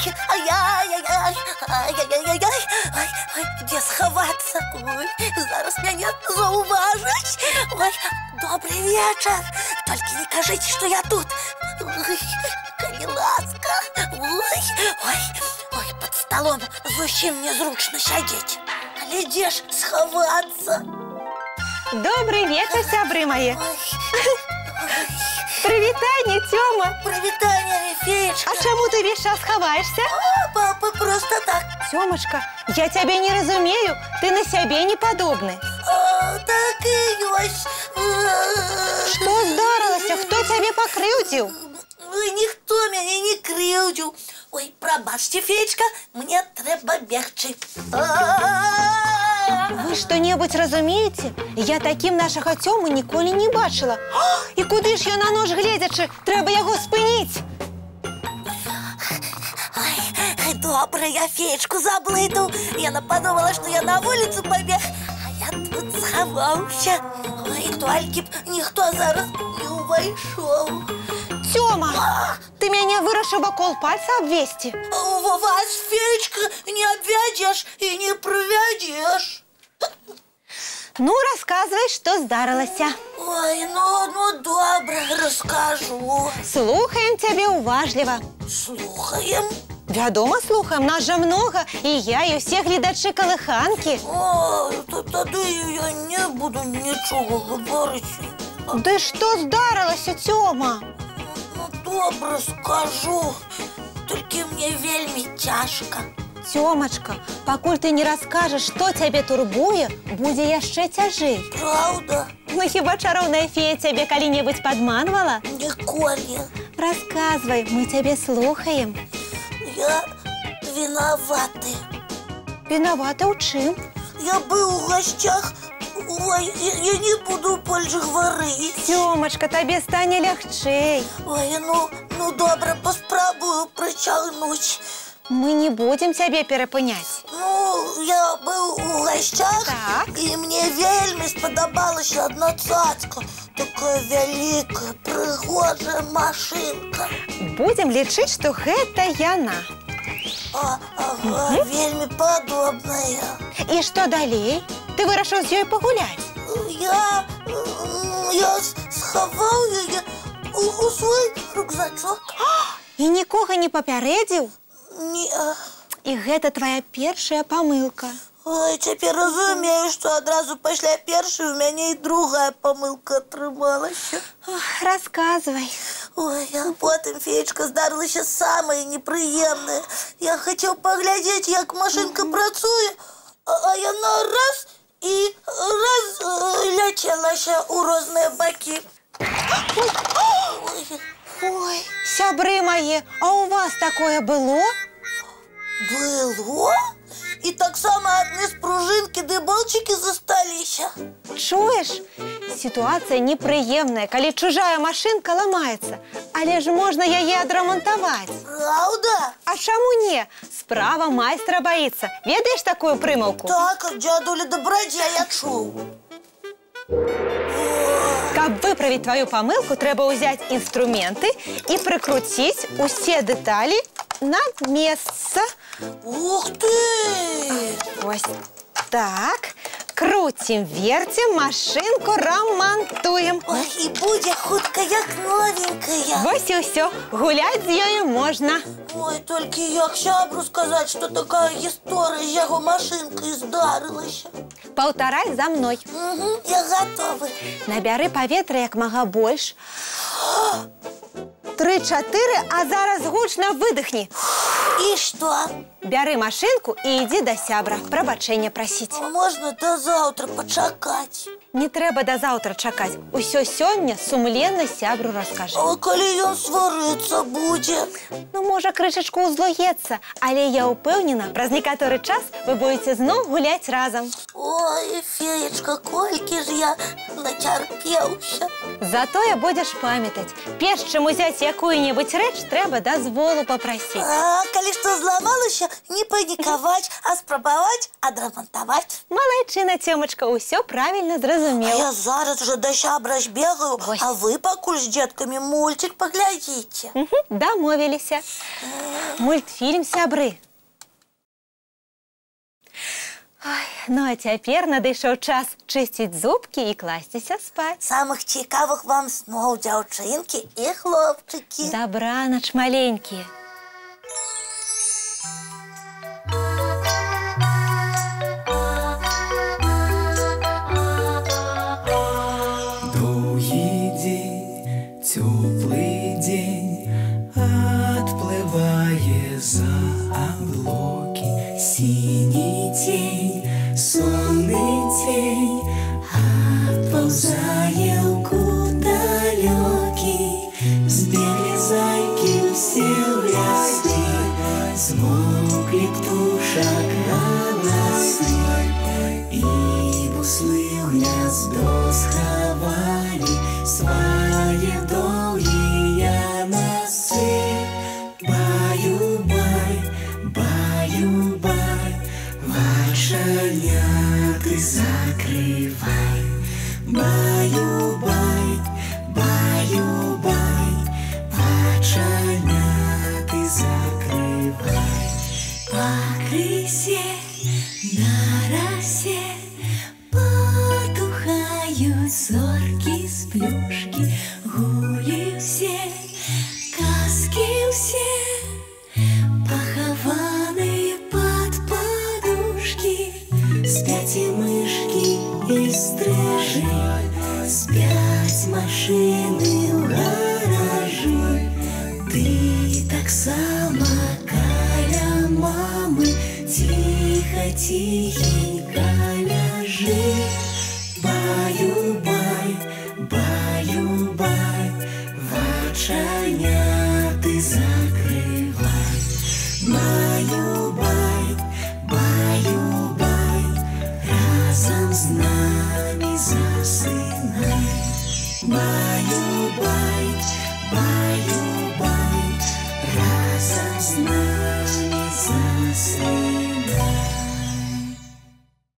ай-яй-яй-яй, ай-яй-яй-яй, ай, где сховаться? Ой, зараз меня зауважать. Ой, добрый вечер. Только не кажите, что я тут. Ой, коли ласка. Ой, под столом зовсім незручно сидеть. Але где ж сховаться? Добрый вечер, сябры мои. Привітання, Тёма. Привітання, феечка. А чему ты весь час ховаешься? Папа, просто так. Тёмочка, я тебя не разумею. Ты на себе не подобный. Так і ёсць. Что здарилося? Кто тебе покрыўдзіў? Ніхто мяне не крыўдзіў. Ой, прабачце, феечка, мне трэба бегчы. Вы что-небудзь разумеете? Я таким нашага Тёму ніколі не бачила. І куды ж ён на нож гледзячы? Трэба яго спыніць. Ай, добра, я феечку заблытаў. Яна подумала, што я на вуліцу пабег, а я тут схаваўся. Ой, толькі б ніхто зараз не ўвайшоў. Тёма, ты меня вырашыў вакол пальца абвесці. Вас, феечка, не абвядзеш і не прывядзеш. Ну, рассказывай, что здарылася. Ой, ну добра, раскажу. Слухаем тебе уважливо. Слухаем? Вядома, слухаем, нас же много, и я, и все глядачи колыханки. Ой, тады я не буду нічого говорити. Да что здарылася, Тёма? Ну, добра, скажу. Толькі мне вельмі цяжка. Тёмочка, пакуль ты не расскажешь, что тебе турбуе, будзе яшчэ цяжэй. Правда? Ну, хіба чароўная фея тебе калі-небудзь падманвала? Ніколі. Рассказывай, мы тебе слухаем. Я виноваты. Виновата ў чым? Я быў у гостях. Ой, я не буду больш гаварыць. Тёмочка, табе стане лягчэй. Ой, ну добра, паспрабую прыцягнуць. Мы не будем цябе перапыняць. Ну, я быў у гостях, Так. і мне вельмі спадабалася адна цацка. Такая вялікая, прыгожая машынка. Будем лічыць, што гэта яна. Ага, вельмі падобная. І што далей? Ты вырашыў з ёй пагуляць? Я схаваў яе у свой рюкзачок. І нікога не папярэдзіў? Не. І гэта твоя першая памылка. Ой, цяпер разумею, што адразу пасля першай у мяне і другая памылка атрымалася. Расказвай. Ой, а потым, феечка, здарылася самае непрыемнае. Я хацеў паглядзець, як машынка працуе, а яна раз і ляцелася ў розныя бакі. Ой, сябры мае, а у вас такое было? Было? І таксама адны з пружынкі ды болчыкі засталіся. Чуеш? Сітуацыя непрыемная, калі чужая машынка ламаецца. Але ж можна яе адрамантаваць. Праўда? А чаму не? Справа майстра баіцца. Ведаеш такую прымаўку? Так, ад дзядулі Дабрадзея чуў. Каб выправіць твою памылку, трэба ўзяць інструменты і прыкруціць усе дэталі на месца. Ух ты! Ось так. Крутим, вертим, машинку ремонтуем. Ой, і будзе хутка як новенькая. Вось і ўсё. Гуляць з ёю можна. Ой, толькі як сябру сказаць, што такая гісторыя з яго машынкай здарылася. Паўтарай за мной. Я гатовы. Набяры паветра як мага больш. 3-4, а зараз гучна выдыхні. І што? Бяры машынку і ідзі да сябра. Прабачэння прасіць. Можна да заўтра пачакаць. Не трэба да заўтра чакаць. Усё сёння сумленна сябру раскажы. А калі ён сварыцца будзе? Ну, можа, крышачку ўзлуецца, але я ўпэўнена, праз некаторы час вы будзеце зноў гуляць разам. Ой, феечка, колькі ж я нацярпеўся. Затое будзеш памятаць, перш чым узяць якую-небудзь рэч, трэба дазволу папрасіць. А калі што зламалася, не панікаваць, а спрабаваць адрамантаваць. Малайчына, Цёмачка, усё правільна зразумела. зразумеў. Я зараз жа да сябра збегаю, Вось. а вы пакуль з дзеткамі мульцік паглядзіце. Дамовіліся. Мультфільм, сябры. Ой, ну а цяпер надышоў час чысціць зубкі і класціся спаць. Самых цікавых вам сноў, дзяўчынкі і хлопчыкі. Дабранач, маленькія. Доўгі дзень, цёплы дзень, адплывае за аблокі. Сіні цень, сонны цень, адпаўзае ў кут далёкі. Збеглі зайкі ўсе ў лясы, змоўклі птушак галасы, і буслы ў гняздо схавалі свае доўгія носы. Баю-бай, баю-бай, вачаняты закрывай. Баю-бай, баю-бай, вачаняты закрывай. Пакрысе, на расе потухаюць зоркі з плюшкі. Гулі ўсе, казкі ўсе, пахаваныя пад падушкі. Спяць і мышкі, і стрыжы, спяць машыны ў гаражы. Ты таксама каля мамы ціха-ціхенька ляжы. Баю-бай, баю-бай, вачаняты закрывай. Баю-бай, баю-бай, разам з намі засынай.